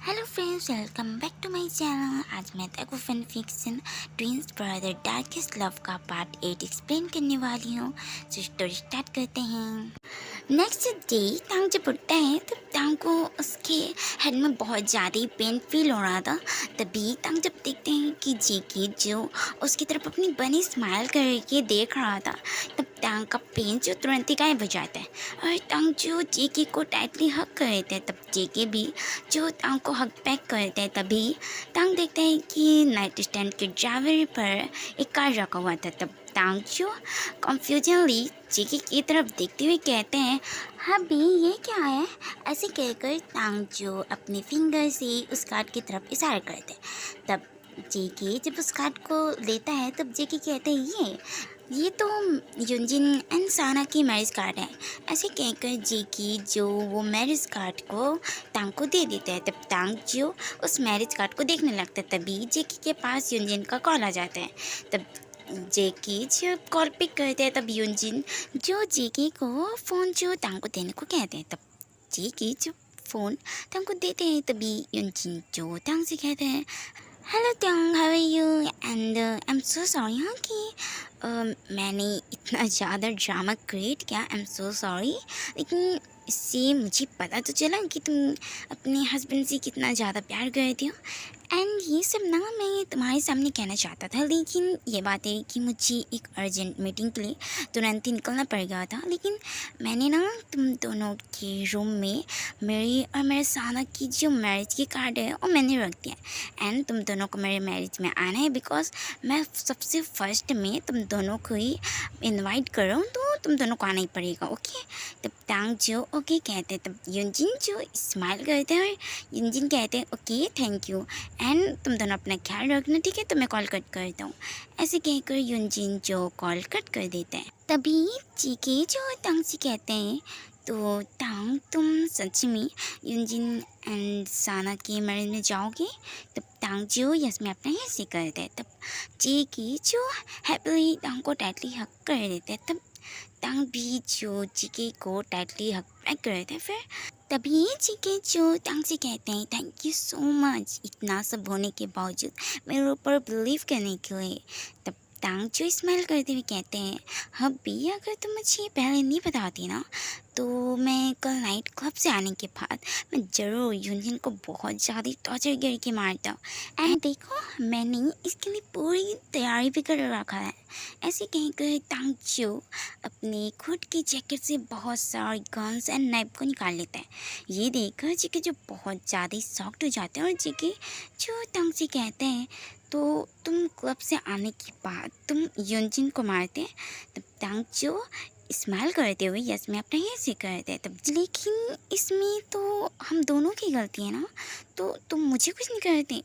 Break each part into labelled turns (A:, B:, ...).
A: Hello friends, welcome back to my channel. आज मैं तेको fan fiction twins brother darkest love का part 8 explain करने वाली हूँ। तो स्टोरी स्टार्ट करते हैं। नेक्स्ट डे तांग जब उठता है तब तांग को उसके हेड में बहुत ज़्यादा पेन फील हो रहा था। तभी तांग जब देखते हैं कि जेकी जो उसकी तरफ अपनी बनी स्माइल करके देख रहा था, तब तांग का पेन जो तुरंत ही गायब हो जाता है और तांग जो जेकी को टाइटली हक कर देते हैं। तब जेकी भी जो तांग को हक बैक करते हैं। तभी तांग देखते हैं कि नाइट स्टैंड के ड्राइवर पर एक कार रखा हुआ था। तब तांग जो कन्फ्यूजनली जेकी की तरफ देखते हुए कहते हैं, हाँ भी ये क्या है? ऐसे कहकर तांग जो अपने फिंगर से उस कार्ड की तरफ इशारा करते हैं। तब जेकी जब उस कार्ड को लेता है तब जेकी कहते हैं, ये तो युनजिन एंड साना की मैरिज कार्ड है। ऐसे कहकर जेकी जो वो मैरिज कार्ड को तांग को दे देता है। तब तांग जो उस मैरिज कार्ड को देखने लगता है। तभी जेकी के पास युनजिन का कॉल आ जाता है। तब जेकी जब कॉल पिक करते हैं तब युनजिन जो जेकी को फ़ोन जो तांग को देने को कहते हैं। तब जेकी जो फ़ोन तांग को देते हैं तभी युनजिन जो तांग से कहते हैं, hello Tang, how are you? And I am so sorry हाँ कि मैंने इतना ज़्यादा ड्रामा क्रिएट किया। आई एम सो सॉरी, लेकिन इससे मुझे पता तो चला कि तुम अपने हस्बैंड से कितना ज़्यादा प्यार करती हो। एंड ये सब ना मैं तुम्हारे सामने कहना चाहता था, लेकिन ये बात है कि मुझे एक अर्जेंट मीटिंग के लिए तुरंत ही निकलना पड़ गया था। लेकिन मैंने ना तुम दोनों के रूम में मेरी और मेरे साना की जो मैरिज की कार्ड है वो मैंने रख दिया। एंड तुम दोनों को मेरे मैरिज में आना है, बिकॉज मैं सबसे फर्स्ट में तुम दोनों को ही इनवाइट कर रहा हूँ, तो तुम दोनों को आना ही पड़ेगा, ओके? तब तांग जो ओके कहते हैं। तब युनजिन जो स्माइल करते हैं और युनजिन कहते हैं ओके थैंक यू, एंड तुम दोनों अपना ख्याल रखना, ठीक है? तो मैं कॉल कट करता हूँ। ऐसे कहकर युनजिन जो कॉल कट कर देता है। तभी चीके जो तांग से कहते हैं, तो तांग तुम सच में युनजिन एंड साना के मैरिज में जाओगे? तब तांग जो यस में अपना ऐसे करते हैं। तब चीके जो हैप्पीली तांग को टाइटली हक कर देते हैं। तब तांग भी जो चीके को टाइटली हक बैक कर देते हैं। फिर तभी चीके जो तांग से कहते हैं, थैंक यू सो मच इतना सब होने के बावजूद मेरे ऊपर बिलीव करने के लिए। तब तांग जो स्माइल करते हुए कहते हैं, हाँ भी अगर तुम मुझे पहले नहीं बताती ना, तो मैं कल नाइट क्लब से आने के बाद मैं ज़रूर यूनियन को बहुत ज़्यादा टॉर्चर करके मारता। एंड देखो मैंने इसके लिए पूरी तैयारी भी कर रखा है। ऐसे कहकर तांग जो अपनी खुद की जैकेट से बहुत सारे गन्स एंड नाइफ को निकाल लेता है। ये देखकर जेके जो बहुत ज़्यादा शॉक्ड हो जाते हैं और जेके जो तांग से कहते हैं, तो तुम क्लब से आने के बाद तुम युनजिन को मारते हैं? तब तांग जो स्माइल करते हुए यस में अपना ये से करते हैं। तब लेकिन इसमें तो हम दोनों की गलती है ना, तो तुम मुझे कुछ नहीं करते?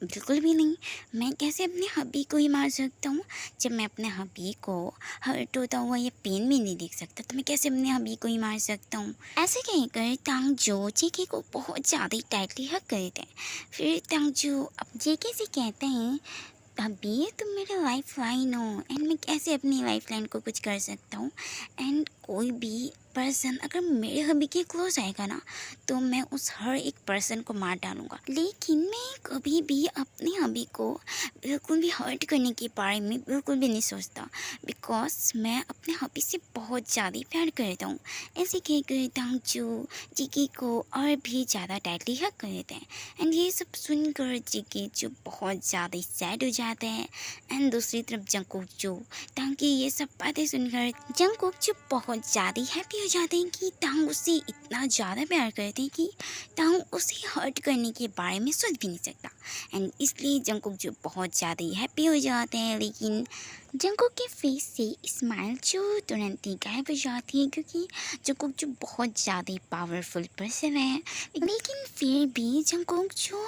A: बिल्कुल भी नहीं। मैं कैसे अपने हबी को ही मार सकता हूँ? जब मैं अपने हबी को हर्ट होता हुआ या पेन में नहीं देख सकता, तो मैं कैसे अपने हबी को ही मार सकता हूँ? ऐसे कहकर तांग जो जेके को बहुत ज़्यादा टाइटली हक कर देते हैं। फिर तांग जो अब जेके से कहते हैं, अभी तुम मेरा लाइफ लाइन हो एंड मैं कैसे अपनी लाइफ लाइन को कुछ कर सकता हूँ? एंड कोई भी पर्सन अगर मेरे हबी के क्लोज आएगा ना, तो मैं उस हर एक पर्सन को मार डालूँगा। लेकिन मैं कभी भी अपने हबी को बिल्कुल भी हर्ट करने के बारे में बिल्कुल भी नहीं सोचता, बिकॉज मैं अपने हबी से बहुत ज़्यादा प्यार करता हूँ। ऐसे कहकर तांग जो जेके को और भी ज़्यादा टाइटली हक कर देते हैं। एंड ये सब सुनकर जेके जो बहुत ज़्यादा सैड हो जाते हैं। एंड दूसरी तरफ जंगकुक जो तांग की ये सब बातें सुनकर जंगकुक जो बहुत ज़्यादा हैप्पी हो जाते हैं कि तांग उससे इतना ज़्यादा प्यार करते हैं कि तांग उसे हर्ट करने के बारे में सोच भी नहीं सकता। एंड इसलिए जंगकुक जो बहुत ज़्यादा हैप्पी हो जाते हैं। लेकिन जंगकुक के फेस से स्माइल जो तुरंत ही गायब हो जाती है, क्योंकि जंगकुक जो बहुत ज़्यादा पावरफुल पर्सन है। लेकिन फिर भी जंगकुक जो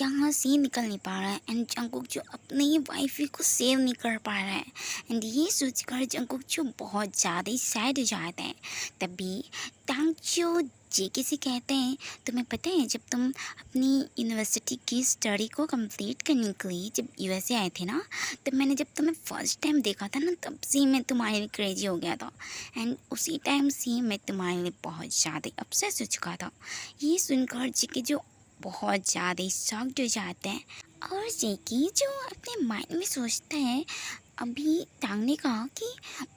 A: यहाँ से निकल नहीं पा रहा है। एंड जंगकुक जो अपनी वाइफ को सेव नहीं कर पा रहा है। एंड ये सोचकर जंगकुक जो बहुत ज़्यादा सैड हो जाता है। तभी तांग जो जेके से कहते हैं, तुम्हें पता है जब तुम अपनी यूनिवर्सिटी की स्टडी को कंप्लीट करने के लिए जब यूएसए आए थे ना, तब मैंने जब तुम्हें फर्स्ट टाइम देखा था ना, तब से मैं तुम्हारे लिए क्रेजी हो गया था। एंड उसी टाइम से मैं तुम्हारे लिए बहुत ज़्यादा अपसेस हो चुका था। ये सुनकर जेके जो बहुत ज़्यादा शॉक्ड हो जाता है। और जेकी जो अपने माइंड में सोचता है, अभी टांग ने कहा कि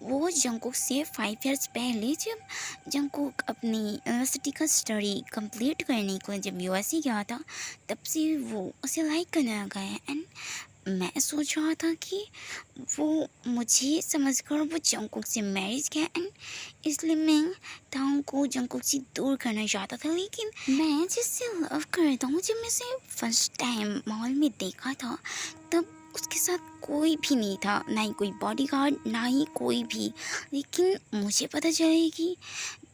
A: वो जंगकुक से 5 इयर्स पहले जब जंगकुक अपनी यूनिवर्सिटी का स्टडी कंप्लीट करने को जब यूएसए गया था, तब से वो उसे लाइक करने लगा है। एंड मैं सोच रहा था कि वो मुझे समझकर वो जंगकुक से मैरिज किया, एंड इसलिए मैं टांग को जंगकुक से दूर करना चाहता था। लेकिन मैं जिससे लव करता हूँ, जब मैं उसे फर्स्ट टाइम मॉल में देखा था, तब उसके साथ कोई भी नहीं था, ना ही कोई बॉडीगार्ड, ना ही कोई भी। लेकिन मुझे पता चला कि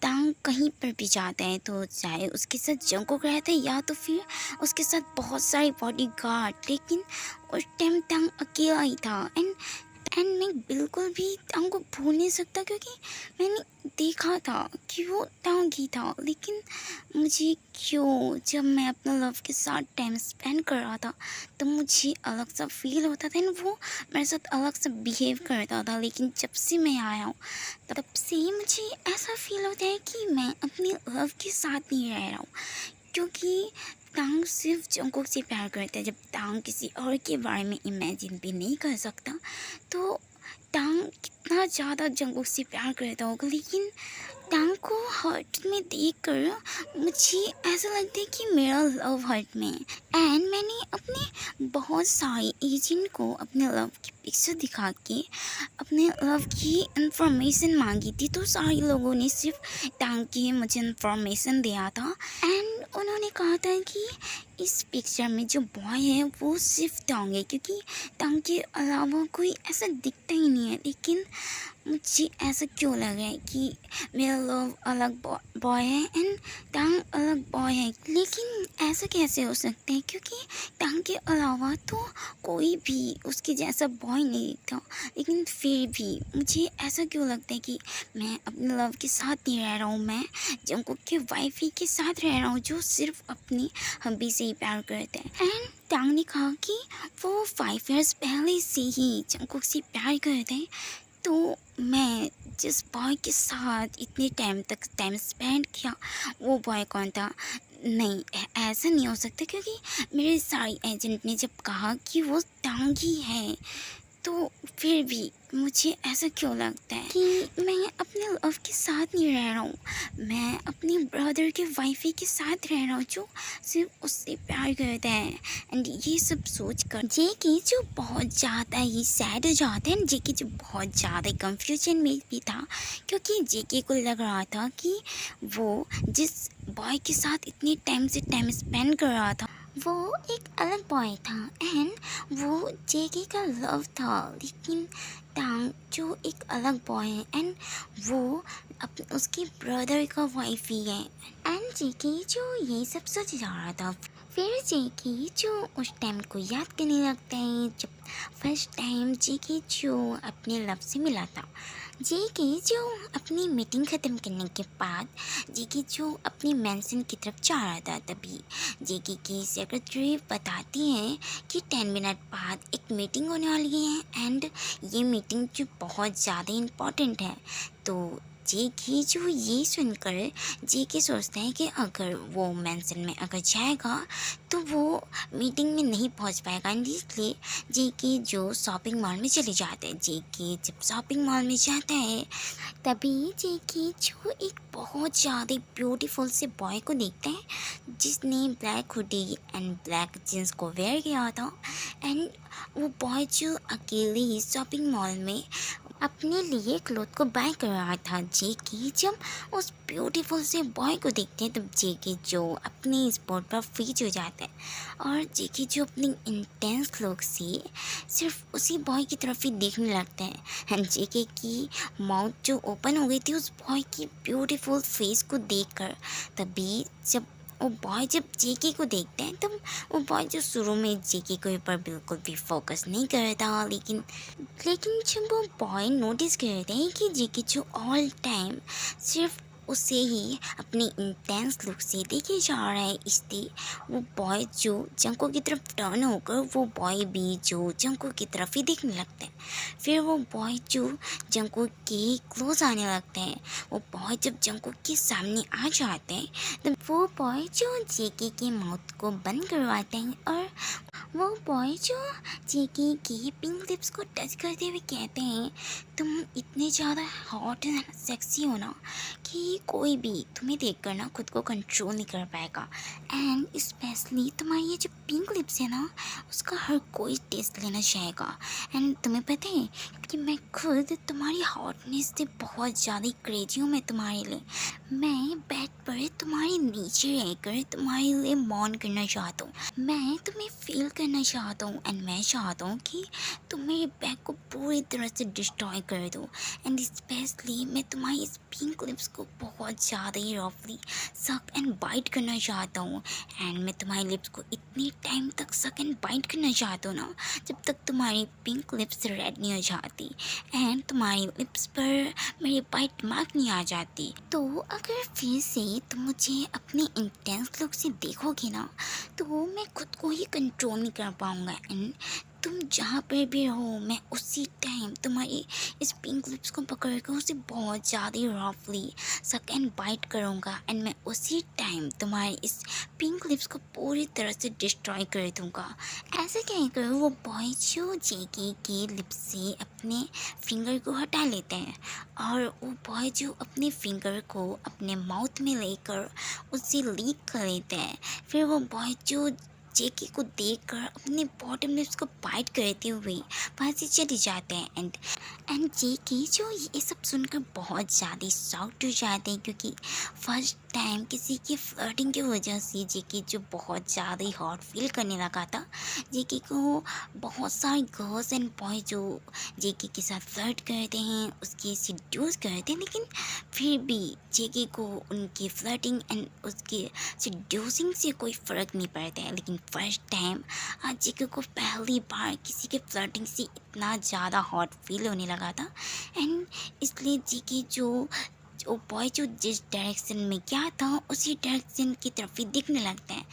A: टांग कहीं पर भी जाता है तो चाहे उसके साथ जंगकुक रहता है या तो फिर उसके साथ बहुत सारे बॉडीगार्ड, लेकिन उस टाइम टांग अकेला ही था। एंड मैं बिल्कुल भी टांग को भूल नहीं सकता, क्योंकि मैंने देखा था कि वो टांग ही था। लेकिन मुझे क्यों, जब मैं अपने लव के साथ टाइम स्पेंड कर रहा था, तो मुझे अलग सा फील होता था, एंड वो मेरे साथ अलग सा बिहेव करता था। लेकिन जब से मैं आया हूँ, तब से मुझे ऐसा फील होता है कि मैं अपने लव के साथ नहीं रह रहा हूँ, क्योंकि टांग सिर्फ जंगकुक से प्यार करता है। जब टांग किसी और के बारे में इमेजिन भी नहीं कर सकता, तो टांग कितना ज़्यादा जंगकुक से प्यार करता होगा। लेकिन टांग को हर्ट में देखकर मुझे ऐसा लगता है कि मेरा लव हर्ट में है। एंड मैंने अपने बहुत सारे एजेंट को अपने लव की पिक्चर दिखा के अपने लव की इंफॉर्मेशन मांगी थी, तो सारे लोगों ने सिर्फ टांग की मुझे इंफॉर्मेशन दिया था। एंड उन्होंने कहा था कि इस पिक्चर में जो बॉय है वो सिर्फ टांग है, क्योंकि टांग के अलावा कोई ऐसा दिखता ही नहीं है। लेकिन मुझे ऐसा क्यों लग रहा है कि मेरा लव अलग बॉय है एंड टांग अलग बॉय है। लेकिन ऐसा कैसे हो सकता है, क्योंकि टांग के अलावा तो कोई भी उसके जैसा बॉय नहीं दिखता। लेकिन फिर भी मुझे ऐसा क्यों लगता है कि मैं अपने लव के साथ नहीं रह रहा हूँ, मैं जंगकुक के वाइफ ही के साथ रह रहा हूँ, जो सिर्फ अपनी हबी से ही प्यार करते हैं। एंड टांग ने कहा कि वो 5 इयर्स पहले से ही जंगकुक से प्यार करते हैं। तो मैं जिस बॉय के साथ इतने टाइम तक टाइम स्पेंड किया, वो बॉय कौन था? नहीं, ऐसा नहीं हो सकता, क्योंकि मेरे सारे एजेंट ने जब कहा कि वो टांग ही है, तो फिर भी मुझे ऐसा क्यों लगता है कि मैं अपने लव के साथ नहीं रह रहा हूँ, मैं अपने ब्रदर के वाइफी के साथ रह रहा हूँ, जो सिर्फ उससे प्यार करता है। एंड ये सब सोच कर जेकी जो बहुत ज़्यादा ही सैड हो जाता है, जेकी जो बहुत ज़्यादा कंफ्यूजन में भी था, क्योंकि जेकी को लग रहा था कि वो जिस बॉय के साथ इतने टाइम से टाइम स्पेंड कर रहा था, वो एक अलग बॉय था एंड वो जेकी का लव था। लेकिन टांग जो एक अलग बॉय है एंड वो उसके ब्रदर का वाइफ ही है। एंड जेकी जो ये सब सोच जा रहा था, फिर जेकी जो उस टाइम को याद करने लगता है जब फर्स्ट टाइम जेकी जो अपने लव से मिला था। जेकी जो अपनी मीटिंग ख़त्म करने के बाद जेकी जो अपनी मेंशन की तरफ जा रहा था, तभी जेकी की सेक्रेटरी बताती है कि 10 मिनट बाद एक मीटिंग होने वाली है एंड ये मीटिंग जो बहुत ज़्यादा इम्पोर्टेंट है। तो जेकी जो ये सुनकर जेकी सोचता है कि अगर वो मेंशन में अगर जाएगा तो वो मीटिंग में नहीं पहुंच पाएगा, इसलिए जेकी जो शॉपिंग मॉल में चले जाते हैं। जेकी जब शॉपिंग मॉल में जाता है, तभी जेकी जो एक बहुत ज़्यादा ब्यूटीफुल से बॉय को देखता है, जिसने black hoodie and black jeans को वेयर किया था। एंड वो बॉय जो अकेले ही शॉपिंग मॉल में अपने लिए क्लोथ को बाय कर रहा था। जेकी जब उस ब्यूटीफुल से बॉय को देखते हैं, तब जेकी जो अपने स्पॉट पर फ्रीज हो जाता है और जेकी जो अपनी इंटेंस लुक से सिर्फ उसी बॉय की तरफ ही देखने लगता है। एंड जेकी की माउथ जो ओपन हो गई थी उस बॉय की ब्यूटीफुल फेस को देखकर। तभी जब वो बॉय जब जेकी को देखते हैं, तब वो बॉय जो शुरू में जेकी के ऊपर बिल्कुल भी फोकस नहीं करता, लेकिन जब वो बॉय नोटिस करते हैं कि जेकी जो ऑल टाइम सिर्फ उसे ही अपनी इंटेंस लुक से देखे जा रहा है, इसलिए वो बॉय जो जंको की तरफ टर्न होकर वो बॉय भी जो जंको की तरफ ही देखने लगता है। फिर वो बॉय जो जंको के क्लोज आने लगते हैं, वो बॉय जब जंको के सामने आ जाते हैं तो वो बॉय जो जेके के माउथ को बंद करवाते हैं और वो बॉय जो जेके के पिंक लिप्स को टच करते हुए कहते हैं, तुम इतने ज़्यादा हॉट एंड सेक्सी हो ना कि कोई भी तुम्हें देखकर ना खुद को कंट्रोल नहीं कर पाएगा। एंड स्पेशली तुम्हारी ये जो पिंक लिप्स है ना, उसका हर कोई टेस्ट लेना चाहेगा। एंड तुम्हें पता है कि मैं खुद तुम्हारी हॉटनेस से बहुत ज़्यादा क्रेजी हूँ। मैं तुम्हारे लिए मैं बेड पर तुम्हारे नीचे रहकर तुम्हारे लिए मॉन करना चाहता हूँ। मैं तुम्हें फील करना चाहता हूँ एंड मैं चाहता हूँ कि तुम मेरे बैग को पूरी तरह से डिस्ट्रॉय कर दो। एंड स्पेशली मैं तुम्हारी इस पिंक लिप्स को बहुत ज़्यादा ही रफली सक एंड बाइट करना चाहता हूँ। एंड मैं तुम्हारी लिप्स को इतनी टाइम तक सक एंड बाइट करना चाहता हूँ ना, जब तक तुम्हारी पिंक लिप्स रेड नहीं हो जाती एंड तुम्हारी लिप्स पर मेरी बाइट मार्क नहीं आ जाती। तो अगर फिर से तुम मुझे अपनी इंटेंस लुक से देखोगे ना, तो मैं खुद को ही कंट्रोल नहीं कर पाऊँगा। एंड तुम जहाँ पर भी रहो, मैं उसी टाइम तुम्हारी इस पिंक लिप्स को पकड़ कर उसे बहुत ज़्यादा रफली सक एंड बाइट करूँगा। एंड मैं उसी टाइम तुम्हारी इस पिंक लिप्स को पूरी तरह से डिस्ट्रॉय कर दूँगा। ऐसे कहकर वो बॉय जो जेके के लिप्स से अपने फिंगर को हटा लेते हैं और वो बॉय जो अपने फिंगर को अपने माउथ में लेकर उसे लीक कर लेते हैं। फिर वो बॉय जो जेके को देखकर अपने बॉटम लिप्स को बाइट करते हुए वहाँ से चले जाते हैं। एंड जेके जो ये सब सुनकर बहुत ज़्यादा शॉक्ड हो जाते हैं, क्योंकि फर्स्ट टाइम किसी की फ्लर्टिंग की वजह से जेके जो बहुत ज़्यादा ही हॉट फील करने लगा था। जेके को बहुत सारे गर्ल्स एंड बॉय जो जेके के साथ फ्लर्ट करते हैं, उसके सिड्यूस करते हैं, लेकिन फिर भी जेके को उनकी फ्लर्टिंग एंड उसके सिड्यूसिंग से कोई फ़र्क नहीं पड़ता है। लेकिन फर्स्ट टाइम आज जेके को पहली बार किसी के फ्लर्टिंग से इतना ज़्यादा हॉट फील होने लगा था। एंड इसलिए जेके जो बॉय जो जिस डायरेक्शन में गया था उसी डायरेक्शन की तरफ ही दिखने लगता है।